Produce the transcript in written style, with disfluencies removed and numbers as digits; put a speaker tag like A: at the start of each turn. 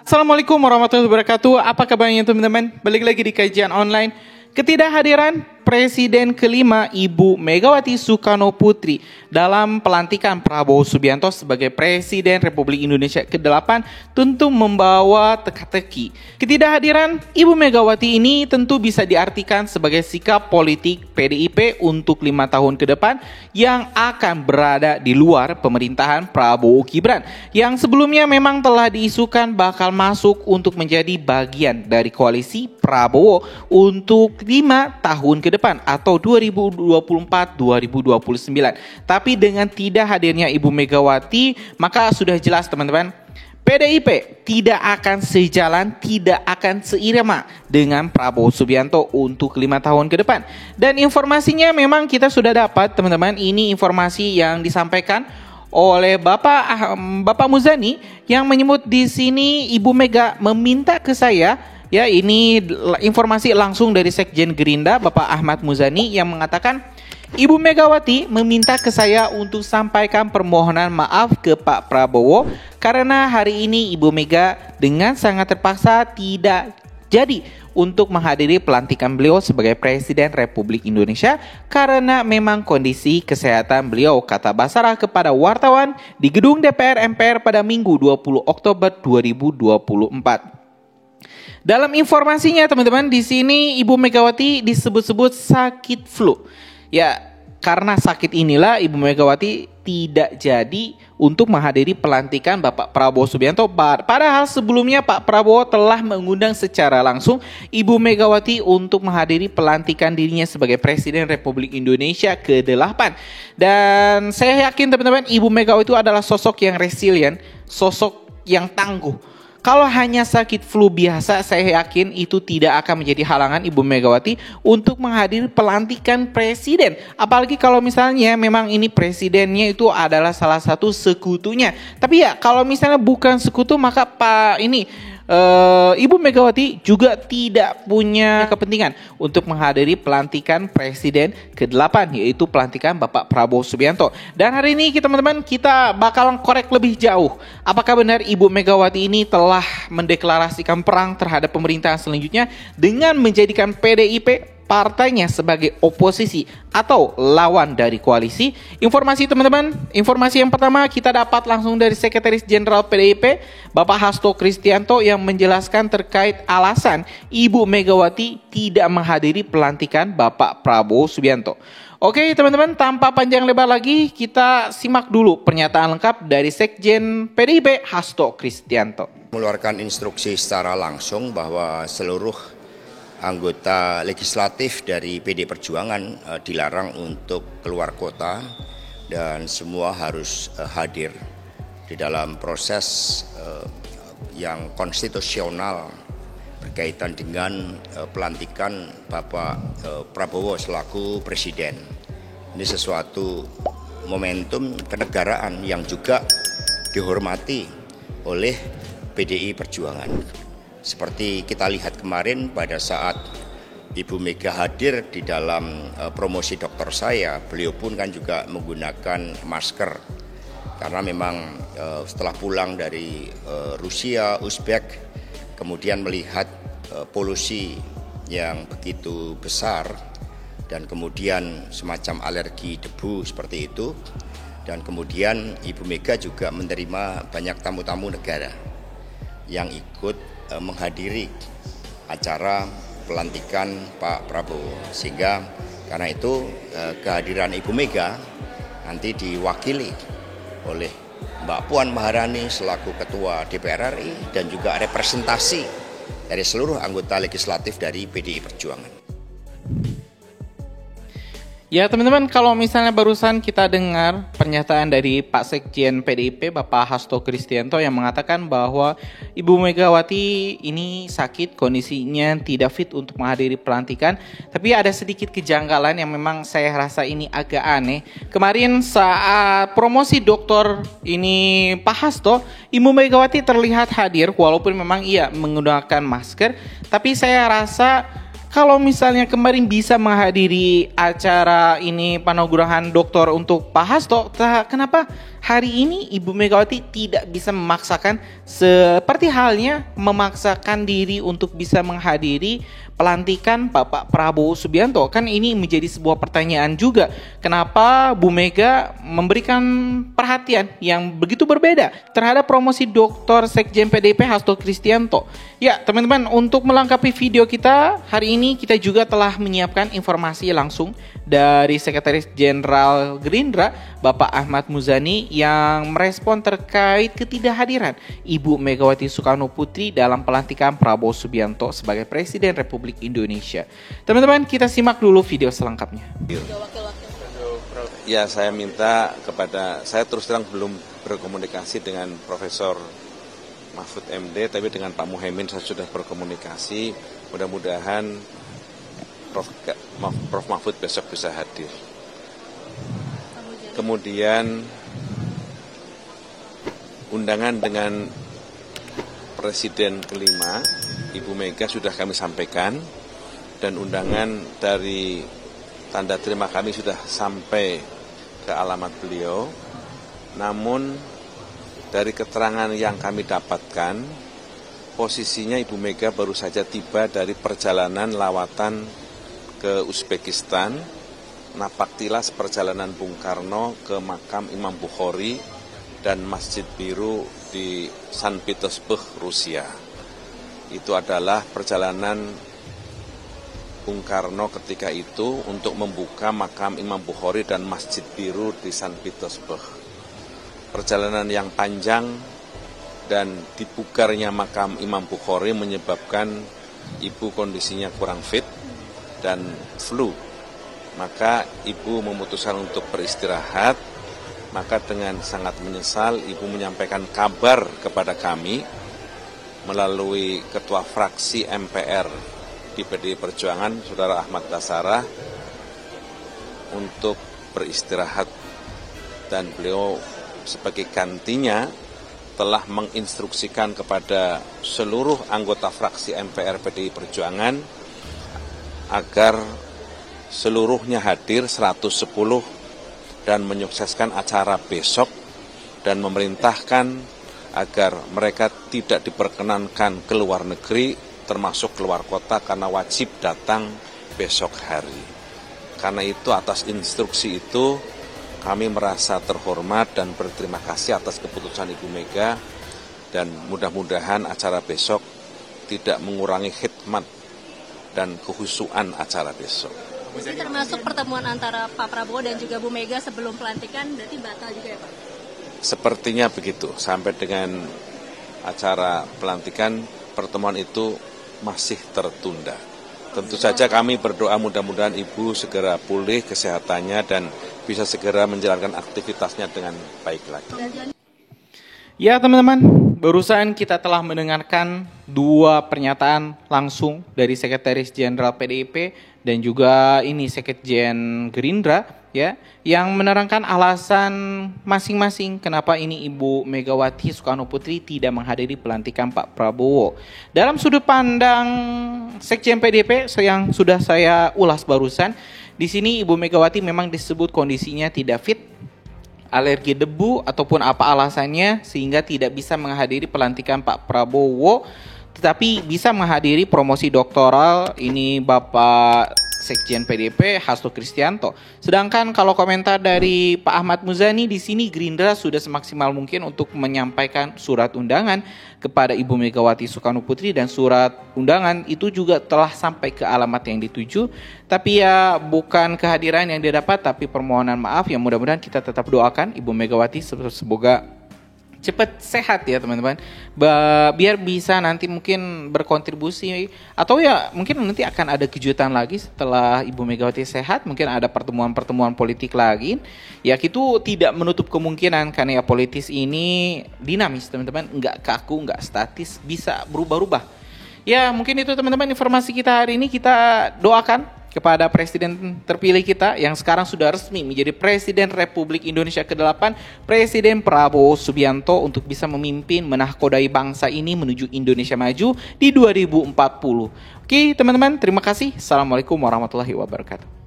A: Assalamualaikum warahmatullahi wabarakatuh. Apa kabarnya teman-teman? Balik lagi di kajian online. Ketidakhadiran Presiden kelima Ibu Megawati Soekarno Putri dalam pelantikan Prabowo Subianto sebagai Presiden Republik Indonesia ke-8 tentu membawa teka-teki. Ketidakhadiran Ibu Megawati ini tentu bisa diartikan sebagai sikap politik PDIP untuk 5 tahun ke depan yang akan berada di luar pemerintahan Prabowo Gibran yang sebelumnya memang telah diisukan bakal masuk untuk menjadi bagian dari koalisi Prabowo untuk 5 tahun ke depan atau 2024-2029. Tapi dengan tidak hadirnya Ibu Megawati, maka sudah jelas teman-teman, PDIP tidak akan sejalan, tidak akan seirama dengan Prabowo Subianto untuk 5 tahun ke depan. Dan informasinya memang kita sudah dapat teman-teman, ini informasi yang disampaikan oleh Bapak Muzani yang menyebut di sini Ibu Mega meminta ke saya. Ya, ini informasi langsung dari Sekjen Gerindra, Bapak Ahmad Muzani, yang mengatakan Ibu Megawati meminta ke saya untuk sampaikan permohonan maaf ke Pak Prabowo karena hari ini Ibu Mega dengan sangat terpaksa tidak jadi untuk menghadiri pelantikan beliau sebagai Presiden Republik Indonesia karena memang kondisi kesehatan beliau, kata Basarah kepada wartawan di gedung DPR MPR pada Minggu 20 Oktober 2024. Dalam informasinya teman-teman, di sini Ibu Megawati disebut-sebut sakit flu. Ya, karena sakit inilah Ibu Megawati tidak jadi untuk menghadiri pelantikan Bapak Prabowo Subianto. Padahal sebelumnya Pak Prabowo telah mengundang secara langsung Ibu Megawati untuk menghadiri pelantikan dirinya sebagai Presiden Republik Indonesia ke-8. Dan saya yakin teman-teman, Ibu Megawati itu adalah sosok yang resilient, sosok yang tangguh. Kalau hanya sakit flu biasa, saya yakin itu tidak akan menjadi halangan Ibu Megawati untuk menghadiri pelantikan presiden. Apalagi kalau misalnya memang ini presidennya itu adalah salah satu sekutunya. Tapi ya kalau misalnya bukan sekutu, maka Ibu Megawati juga tidak punya kepentingan untuk menghadiri pelantikan Presiden ke-8, yaitu pelantikan Bapak Prabowo Subianto. Dan hari ini teman-teman, kita bakalan korek lebih jauh. Apakah benar Ibu Megawati ini telah mendeklarasikan perang terhadap pemerintahan selanjutnya dengan menjadikan PDIP partainya sebagai oposisi atau lawan dari koalisi? Informasi teman-teman, informasi yang pertama kita dapat langsung dari Sekretaris Jenderal PDIP Bapak Hasto Kristianto yang menjelaskan terkait alasan Ibu Megawati tidak menghadiri pelantikan Bapak Prabowo Subianto. Oke teman-teman, tanpa panjang lebar lagi kita simak dulu pernyataan lengkap dari Sekjen PDIP Hasto Kristianto.
B: Mengeluarkan instruksi secara langsung bahwa seluruh anggota legislatif dari PD Perjuangan dilarang untuk keluar kota dan semua harus hadir di dalam proses yang konstitusional berkaitan dengan pelantikan Bapak Prabowo selaku Presiden. Ini sesuatu momentum kenegaraan yang juga dihormati oleh PDI Perjuangan. Seperti kita lihat kemarin pada saat Ibu Mega hadir di dalam promosi dokter saya, beliau pun kan juga menggunakan masker karena memang setelah pulang dari Rusia, Uzbek, kemudian melihat polusi yang begitu besar dan kemudian semacam alergi debu seperti itu, dan kemudian Ibu Mega juga menerima banyak tamu-tamu negara yang ikut menghadiri acara pelantikan Pak Prabowo, sehingga karena itu kehadiran Ibu Mega nanti diwakili oleh Mbak Puan Maharani selaku Ketua DPR RI dan juga representasi dari seluruh anggota legislatif dari PDI Perjuangan.
A: Ya teman-teman, kalau misalnya barusan kita dengar pernyataan dari Pak Sekjen PDIP Bapak Hasto Kristianto yang mengatakan bahwa Ibu Megawati ini sakit, kondisinya tidak fit untuk menghadiri pelantikan. Tapi ada sedikit kejanggalan yang memang saya rasa ini agak aneh. Kemarin saat promosi dokter ini Pak Hasto, Ibu Megawati terlihat hadir walaupun memang ia menggunakan masker. Tapi saya rasa kalau misalnya kemarin bisa menghadiri acara ini penanugurahan doktor untuk Pak Hasto, kenapa hari ini Ibu Megawati tidak bisa memaksakan seperti halnya memaksakan diri untuk bisa menghadiri pelantikan Bapak Prabowo Subianto. Kan ini menjadi sebuah pertanyaan juga. Kenapa Bu Mega memberikan perhatian yang begitu berbeda terhadap promosi Dr. Sekjen PDIP Hasto Kristianto? Ya teman-teman, untuk melengkapi video kita hari ini kita juga telah menyiapkan informasi langsung dari Sekretaris Jenderal Gerindra Bapak Ahmad Muzani yang merespon terkait ketidakhadiran Ibu Megawati Soekarno Putri dalam pelantikan Prabowo Subianto sebagai Presiden Republik Indonesia. Teman-teman, kita simak dulu video selengkapnya.
C: Ya, saya minta saya terus terang belum berkomunikasi dengan Profesor Mahfud MD, tapi dengan Pak Muhaimin saya sudah berkomunikasi. Mudah-mudahan Prof Mahfud besok bisa hadir. Kemudian undangan dengan Presiden kelima, Ibu Mega sudah kami sampaikan, dan undangan dari tanda terima kami sudah sampai ke alamat beliau. Namun dari keterangan yang kami dapatkan, posisinya Ibu Mega baru saja tiba dari perjalanan lawatan ke Uzbekistan, napaktilas perjalanan Bung Karno ke makam Imam Bukhari dan Masjid Biru di St. Petersburg, Rusia. Itu adalah perjalanan Bung Karno ketika itu untuk membuka makam Imam Bukhari dan Masjid Biru di St. Petersburg. Perjalanan yang panjang dan dibukarnya makam Imam Bukhari menyebabkan ibu kondisinya kurang fit dan flu. Maka ibu memutuskan untuk beristirahat. Maka dengan sangat menyesal ibu menyampaikan kabar kepada kami melalui ketua fraksi MPR di PDI Perjuangan, Saudara Ahmad Basarah, untuk beristirahat, dan beliau sebagai gantinya telah menginstruksikan kepada seluruh anggota fraksi MPR PDI Perjuangan agar seluruhnya hadir 110 dan menyukseskan acara besok, dan memerintahkan agar mereka tidak diperkenankan keluar negeri termasuk keluar kota karena wajib datang besok hari. Karena itu atas instruksi itu kami merasa terhormat dan berterima kasih atas keputusan Ibu Mega, dan mudah-mudahan acara besok tidak mengurangi khidmat dan kehusuan acara besok.
D: Jadi termasuk pertemuan antara Pak Prabowo dan juga Bu Mega sebelum pelantikan berarti batal juga ya Pak?
C: Sepertinya begitu. Sampai dengan acara pelantikan, pertemuan itu masih tertunda. Tentu saja kami berdoa mudah-mudahan Ibu segera pulih kesehatannya dan bisa segera menjalankan aktivitasnya dengan baik lagi.
A: Ya teman-teman, barusan kita telah mendengarkan dua pernyataan langsung dari Sekretaris Jenderal PDIP dan juga ini Sekjen Gerindra, ya, yang menerangkan alasan masing-masing kenapa ini Ibu Megawati Soekarno Putri tidak menghadiri pelantikan Pak Prabowo. Dalam sudut pandang Sekjen PDIP yang sudah saya ulas barusan, di sini Ibu Megawati memang disebut kondisinya tidak fit, alergi debu ataupun apa alasannya sehingga tidak bisa menghadiri pelantikan Pak Prabowo, tetapi bisa menghadiri promosi doktoral ini Bapak Sekjen PDIP Hasto Kristianto. Sedangkan kalau komentar dari Pak Ahmad Muzani, di sini Gerindra sudah semaksimal mungkin untuk menyampaikan surat undangan kepada Ibu Megawati Soekarno Putri, dan surat undangan itu juga telah sampai ke alamat yang dituju. Tapi ya bukan kehadiran yang dia dapat, tapi permohonan maaf yang mudah-mudahan kita tetap doakan Ibu Megawati semoga cepat sehat ya teman-teman, biar bisa nanti mungkin berkontribusi, atau ya mungkin nanti akan ada kejutan lagi setelah Ibu Megawati sehat, mungkin ada pertemuan-pertemuan politik lagi, ya itu tidak menutup kemungkinan karena ya politis ini dinamis teman-teman, nggak kaku, nggak statis, bisa berubah-ubah. Ya mungkin itu teman-teman informasi kita hari ini. Kita doakan kepada Presiden terpilih kita yang sekarang sudah resmi menjadi Presiden Republik Indonesia ke-8, Presiden Prabowo Subianto, untuk bisa memimpin menahkodai bangsa ini menuju Indonesia maju di 2040. Oke teman-teman, terima kasih. Assalamualaikum warahmatullahi wabarakatuh.